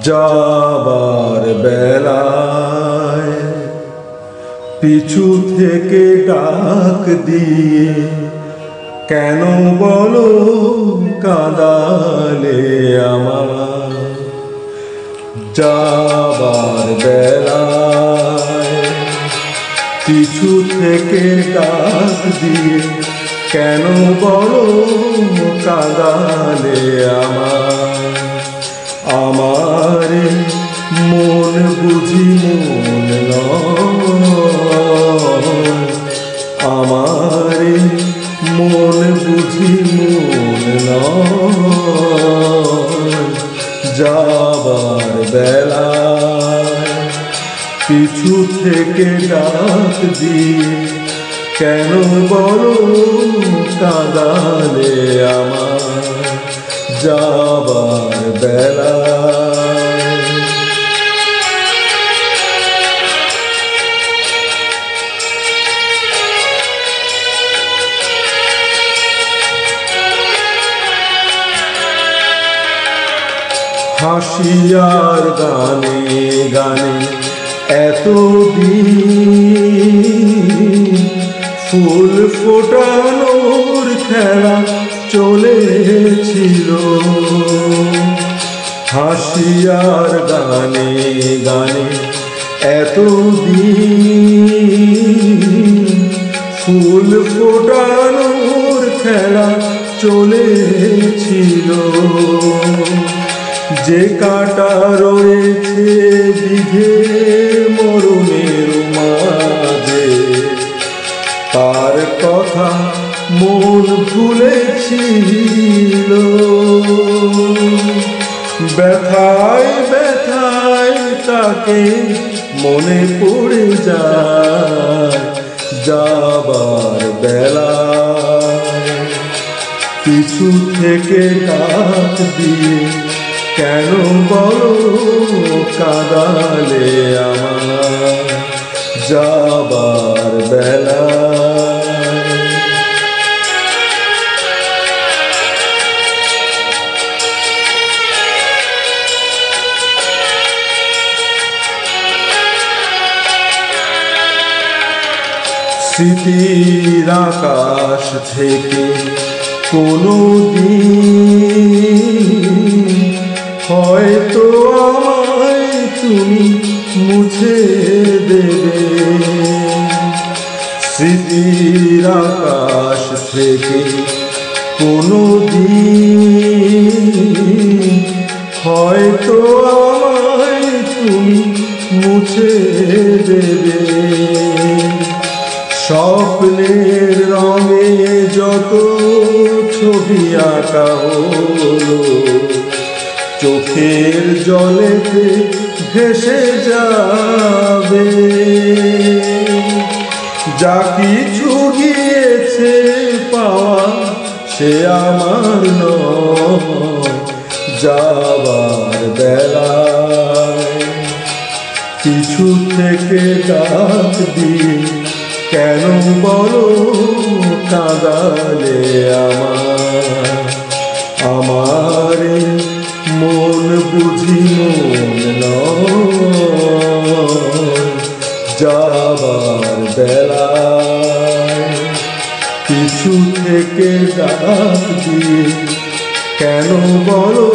যাবার বেলায় পিছু থেকে ডাক দিয়ে কেন বলো কাঁদালে আমার। যাবার বেলায় পিছু থেকে ডাক দিয়ে কেন বলো কাঁদালে আমার। আমার মন বুঝি মন নয়, আমার মন বুঝি মন নয়। যাবার বেলায় পিছু থেকে ডাক দিয়ে কেন বলো কাঁদালে আমার। যাবার বেলায় হাসি আর গানে গানে এতদিন ফুল ফোটানোর খেলা চলেছিল। হাসি আর গানে গানে এতদিন ফুল ফোটানোর খেলা চলেছিল। যে কাঁটা রয়েছে বিধে মরণের মাঝে তার কথা মন ভুলেছিল। ব্যথায় ব্যথায় তাকে মনে পড়ে যায়। যাবার বেলায় পিছু থেকে ডাক দিয়ে কেন বলো কাঁদালে আমার। যাবার বেলায় স্মৃতির আকাশ থেকে কোনো দিন হয়তো আমায় তুমি মুছে দেবে। স্মৃতির আকাশ থেকে কোনো দিন হয়তো আমায় তুমি মুছে দেবে। স্বপ্নের রঙে যত ছবি আঁকা হলো চোখের জলেতে ভেসে যাবে। যা কিছু গিয়েছে পাওয়া সে আমার নয়। যাবার বেলায় পিছু থেকে ডাক দিয়ে কেন বলো কাঁদালে আমার। আমার মন বুঝি মন নয়। যাবার বেলায় পিছু থেকে ডাক দিয়ে কেন বলো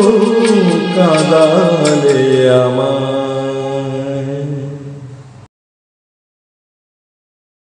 কাঁদালে আমার।